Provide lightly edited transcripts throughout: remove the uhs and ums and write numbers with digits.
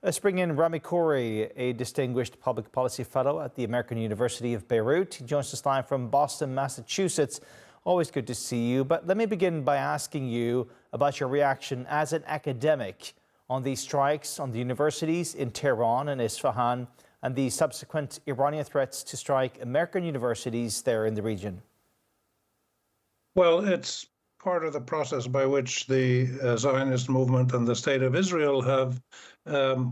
Let's bring in Rami Corey, a distinguished public policy fellow at the American University of Beirut. He joins us live from Boston, Massachusetts. Always good to see you. But let me begin by asking you about your reaction as an academic on these strikes on the universities in Tehran and Isfahan and the subsequent Iranian threats to strike American universities there in the region. Well, it's part of the process by which the Zionist movement and the State of Israel have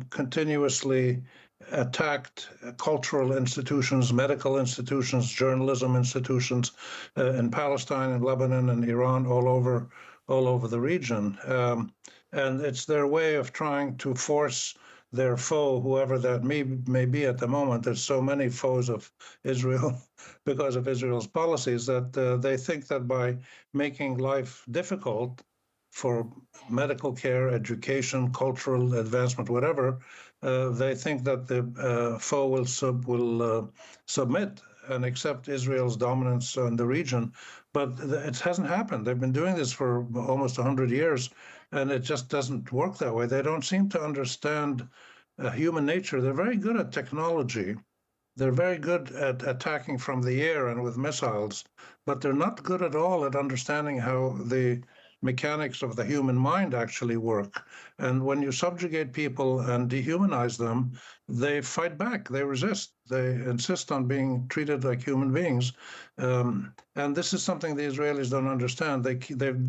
continuously attacked cultural institutions, medical institutions, journalism institutions in Palestine and Lebanon and Iran, all over the region. And it's their way of trying to force their foe, whoever that may be at the moment. There's so many foes of Israel because of Israel's policies that they think that by making life difficult for medical care, education, cultural advancement, whatever, they think that the foe will submit and accept Israel's dominance in the region. But it hasn't happened. They've been doing this for almost 100 years, and it just doesn't work that way. They don't seem to understand human nature. They're very good at technology. They're very good at attacking from the air and with missiles, but they're not good at all at understanding how the mechanics of the human mind actually work. And when you subjugate people and dehumanize them, they fight back, they resist, they insist on being treated like human beings. And this is something the Israelis don't understand. They've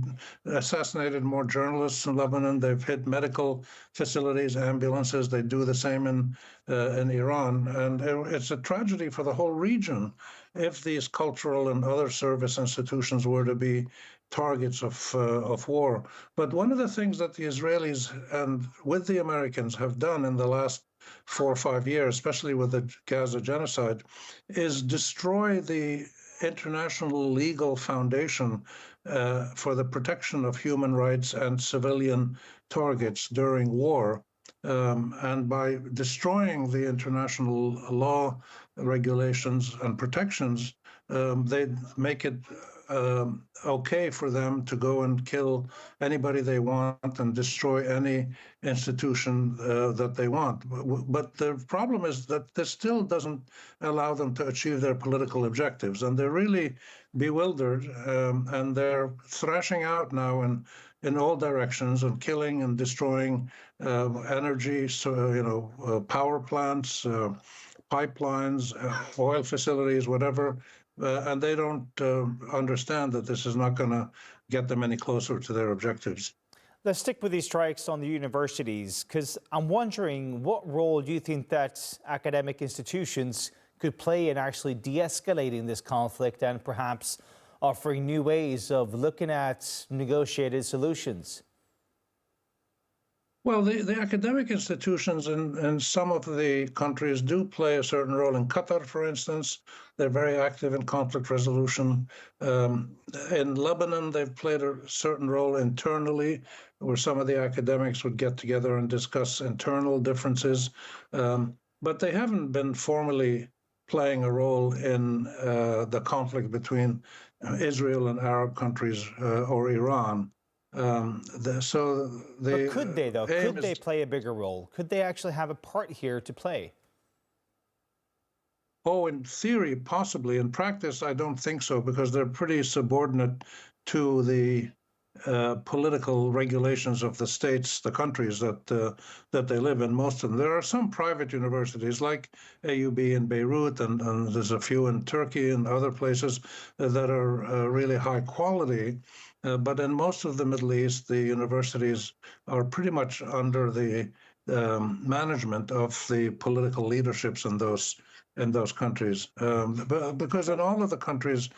assassinated more journalists in Lebanon, they've hit medical facilities, ambulances, they do the same in Iran. And it's a tragedy for the whole region if these cultural and other service institutions were to be targets of war. But one of the things that the Israelis and with the Americans have done in the last 4 or 5 years, especially with the Gaza genocide, is destroy the international legal foundation for the protection of human rights and civilian targets during war. And by destroying the international law, regulations, and protections, they make it okay for them to go and kill anybody they want and destroy any institution that they want. But the problem is that this still doesn't allow them to achieve their political objectives, and they're really bewildered, and they're thrashing out now in all directions and killing and destroying energy, power plants, pipelines, oil facilities, whatever. And they don't understand that this is not going to get them any closer to their objectives. Let's stick with these strikes on the universities, because I'm wondering, what role do you think that academic institutions could play in actually de-escalating this conflict and perhaps offering new ways of looking at negotiated solutions? Well, the academic institutions in some of the countries do play a certain role. In Qatar, for instance, they're very active in conflict resolution. In Lebanon, they've played a certain role internally, where some of the academics would get together and discuss internal differences. But they haven't been formally playing a role in the conflict between Israel and Arab countries or Iran. But could they, though? Could they play a bigger role? Could they actually have a part here to play? Oh, in theory, possibly. In practice, I don't think so, because they're pretty subordinate to the political regulations of the states, the countries that they live in, most of them. There are some private universities like AUB in Beirut, and there's a few in Turkey and other places that are really high quality. But in most of the Middle East, the universities are pretty much under the management of the political leaderships in those countries. Because in all of the countries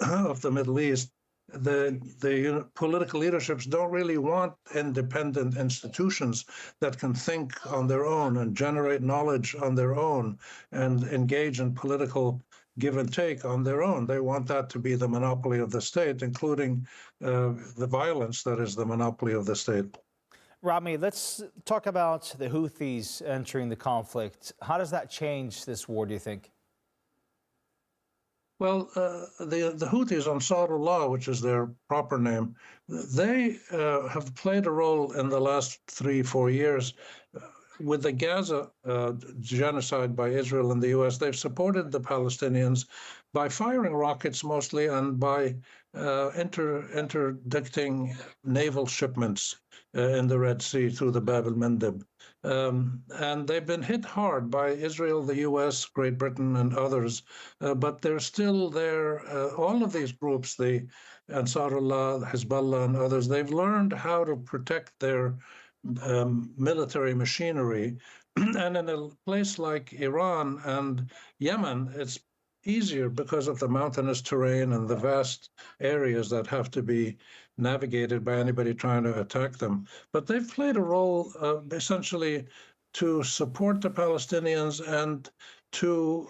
of the Middle East, the political leaderships don't really want independent institutions that can think on their own and generate knowledge on their own and engage in political give and take on their own. They want that to be the monopoly of the state, including the violence that is the monopoly of the state. Rami, let's talk about the Houthis entering the conflict. How does that change this war, do you think? Well, the Houthis, Ansarullah, which is their proper name, they have played a role in the last 3-4 years with the Gaza genocide by Israel and the U.S., they've supported the Palestinians by firing rockets mostly and by interdicting naval shipments in the Red Sea through the Bab el-Mandeb. And they've been hit hard by Israel, the U.S., Great Britain, and others, but they're still there. All of these groups, the Ansarullah, Hezbollah, and others, they've learned how to protect their military machinery. And in a place like Iran and Yemen, it's easier because of the mountainous terrain and the vast areas that have to be navigated by anybody trying to attack them. But they've played a role essentially to support the Palestinians and to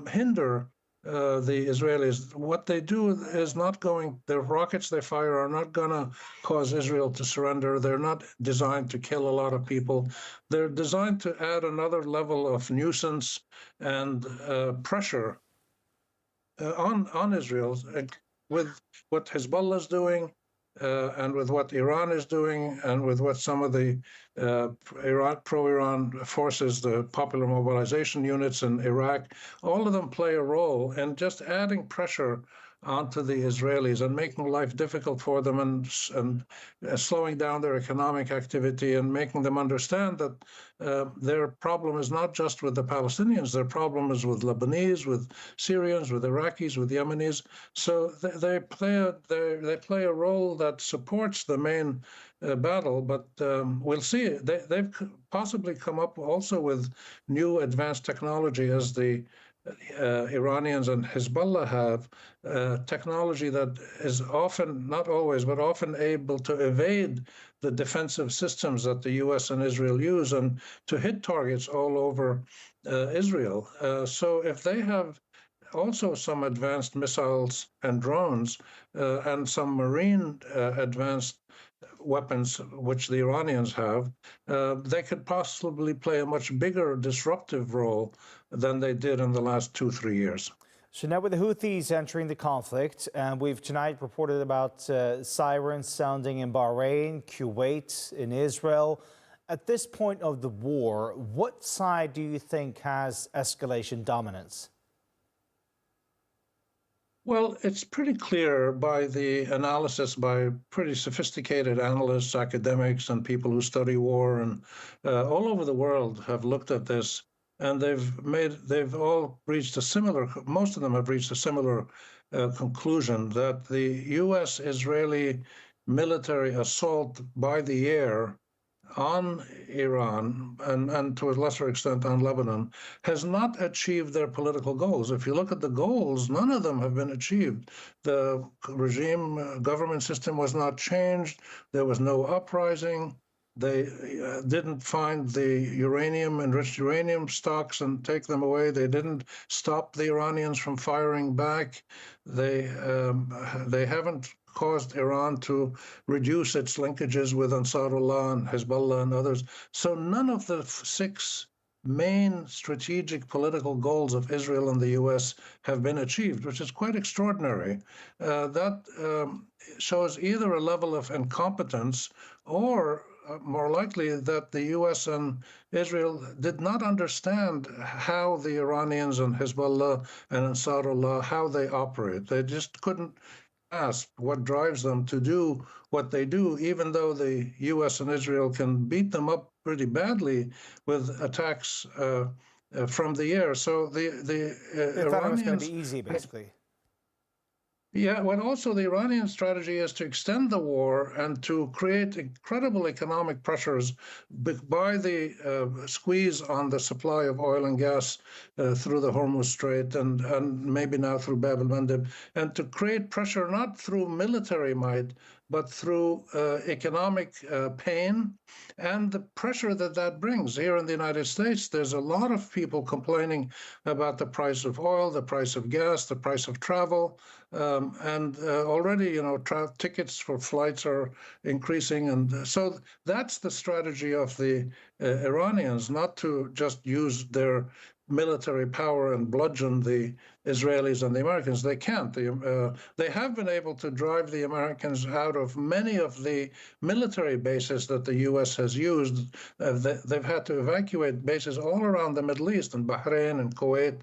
hinder the Israelis. What they do is not going, the rockets they fire are not going to cause Israel to surrender. They're not designed to kill a lot of people. They're designed to add another level of nuisance and pressure on Israel with what Hezbollah is doing and with what Iran is doing and with what some of the pro-Iran forces, the popular mobilization units in Iraq, all of them play a role in just adding pressure onto the Israelis and making life difficult for them and slowing down their economic activity and making them understand that their problem is not just with the Palestinians, their problem is with Lebanese, with Syrians, with Iraqis, with Yemenis. So they play a role that supports the main battle, but we'll see. They've possibly come up also with new advanced technology as the Iranians and Hezbollah have technology that is often, not always, but often able to evade the defensive systems that the U.S. and Israel use and to hit targets all over Israel. So if they have also some advanced missiles and drones and some marine advanced weapons, which the Iranians have, they could possibly play a much bigger disruptive role than they did in the last 2-3 years. So now with the Houthis entering the conflict, we've tonight reported about sirens sounding in Bahrain, Kuwait, in Israel. At this point of the war, what side do you think has escalation dominance? Well, it's pretty clear by the analysis by pretty sophisticated analysts, academics, and people who study war, and all over the world have looked at this, and they've all reached a similar, most of them have reached a similar conclusion that the U.S.-Israeli military assault by the air on Iran and to a lesser extent on Lebanon has not achieved their political goals. If you look at the goals, none of them have been achieved. The regime government system was not changed. There was no uprising. They didn't find the enriched uranium stocks and take them away. They didn't stop the Iranians from firing back. They haven't caused Iran to reduce its linkages with Ansarullah and Hezbollah and others. So none of the 6 main strategic political goals of Israel and the U.S. have been achieved, which is quite extraordinary. That shows either a level of incompetence or more likely that the U.S. and Israel did not understand how the Iranians and Hezbollah and Ansarullah, how they operate. They just couldn't grasp what drives them to do what they do, even though the U.S. and Israel can beat them up pretty badly with attacks from the air. So the They thought it was going to be easy, basically. Yeah, well, also the Iranian strategy is to extend the war and to create incredible economic pressures by the squeeze on the supply of oil and gas through the Hormuz Strait and maybe now through Bab el-Mandeb, and to create pressure not through military might, but through economic pain and the pressure that brings. Here in the United States, there's a lot of people complaining about the price of oil, the price of gas, the price of travel, and already, tickets for flights are increasing. And so that's the strategy of the Iranians, not to just use their military power and bludgeon the Israelis and the Americans. They can't. They have been able to drive the Americans out of many of the military bases that the U.S. has used. They've had to evacuate bases all around the Middle East, in Bahrain and Kuwait,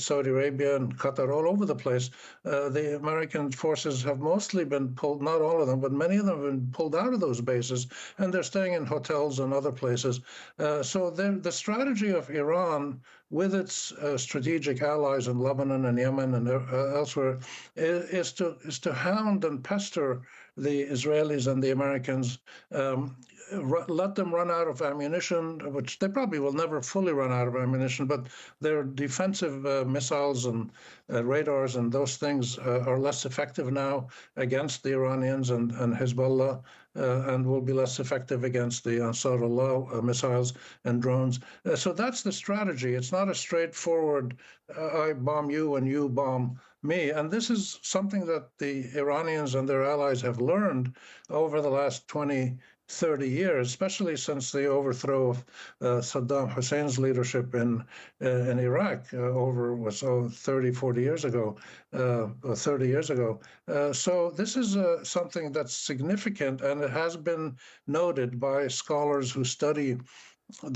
Saudi Arabia and Qatar, all over the place. The American forces have mostly been pulled, not all of them, but many of them have been pulled out of those bases, and they're staying in hotels and other places. So the strategy of Iran, with its strategic allies in Lebanon and Yemen and elsewhere, is to hound and pester the Israelis and the Americans, let them run out of ammunition, which they probably will never fully run out of ammunition, but their defensive missiles and radars and those things are less effective now against the Iranians and Hezbollah, and will be less effective against the Ansarullah missiles and drones. So that's the strategy. It's not a straightforward, I bomb you and you bomb me. And this is something that the Iranians and their allies have learned over the last 20, 30 years, especially since the overthrow of Saddam Hussein's leadership in Iraq over 30, 40 years ago, or 30 years ago. So this is something that's significant, and it has been noted by scholars who study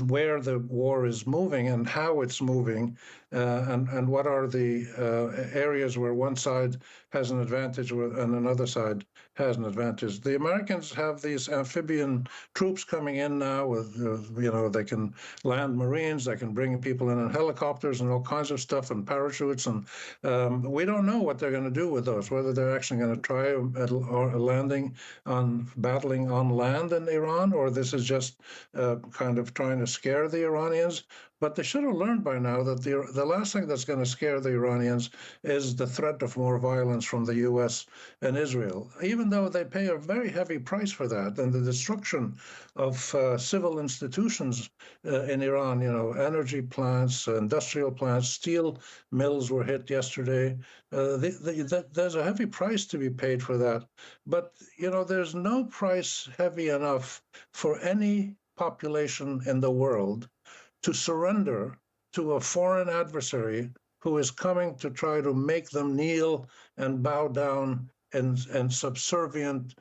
where the war is moving and how it's moving, and what are the areas where one side has an advantage and another side has an advantage. The Americans have these amphibian troops coming in now with, they can land Marines, they can bring people in helicopters and all kinds of stuff and parachutes, and we don't know what they're going to do with those, whether they're actually going to try battling on land in Iran, or this is just kind of trying to scare the Iranians. But they should have learned by now that the last thing that's going to scare the Iranians is the threat of more violence from the U.S. and Israel, even though they pay a very heavy price for that, and the destruction of civil institutions in Iran, energy plants, industrial plants, steel mills were hit yesterday. There's a heavy price to be paid for that. But, there's no price heavy enough for any population in the world to surrender to a foreign adversary who is coming to try to make them kneel and bow down in subservient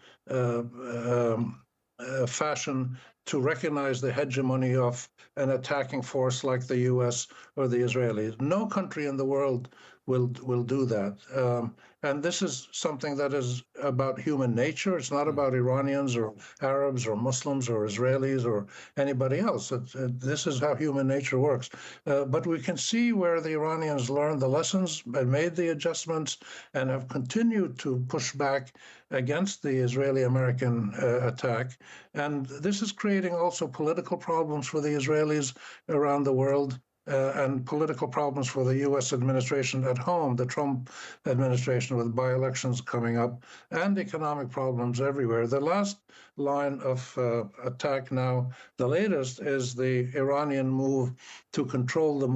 fashion to recognize the hegemony of an attacking force like the U.S. or the Israelis. No country in the world will do that. And this is something that is about human nature. It's not about Iranians or Arabs or Muslims or Israelis or anybody else. This is how human nature works. But we can see where the Iranians learned the lessons and made the adjustments and have continued to push back against the Israeli-American attack. And this is creating also political problems for the Israelis around the world. And political problems for the U.S. administration at home, the Trump administration with by-elections coming up, and economic problems everywhere. The last line of attack now, the latest, is the Iranian move to control the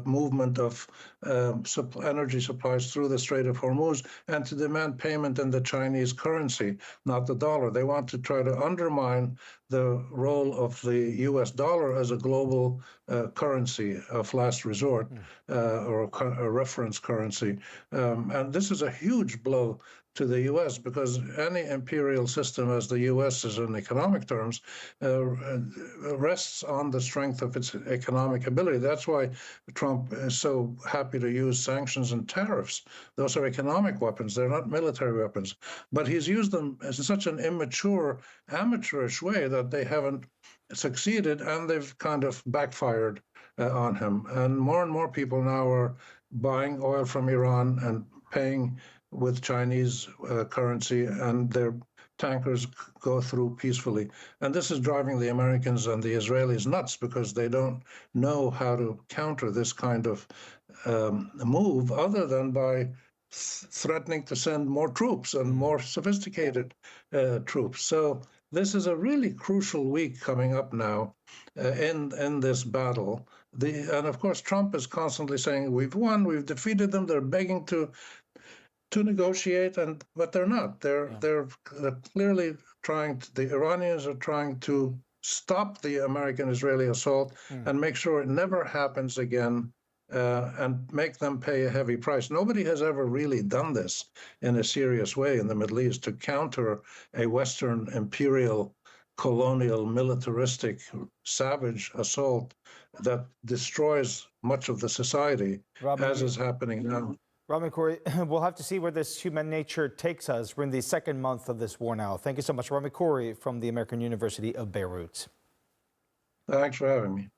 movement of energy supplies through the Strait of Hormuz, and to demand payment in the Chinese currency, not the dollar. They want to try to undermine the role of the U.S. dollar as a global currency of last resort, or a reference currency. And this is a huge blow to the U.S. because any imperial system, as the U.S. is in economic terms, rests on the strength of its economic ability. That's why Trump is so happy to use sanctions and tariffs. Those are economic weapons. They're not military weapons. But he's used them in such an immature, amateurish way that they haven't succeeded, and they've kind of backfired on him. And more people now are buying oil from Iran and paying with Chinese currency, and their tankers go through peacefully. And this is driving the Americans and the Israelis nuts because they don't know how to counter this kind of move other than by threatening to send more troops and more sophisticated troops. So this is a really crucial week coming up now in this battle. And of course, Trump is constantly saying, we've won, we've defeated them, they're begging to negotiate, but they're not. They're clearly trying. The Iranians are trying to stop the American-Israeli assault and make sure it never happens again, and make them pay a heavy price. Nobody has ever really done this in a serious way in the Middle East to counter a Western imperial, colonial, militaristic, savage assault that destroys much of the society, as is happening now. Robin Corey, we'll have to see where this human nature takes us. We're in the second month of this war now. Thank you so much, Robin Corey from the American University of Beirut. Thanks for having me.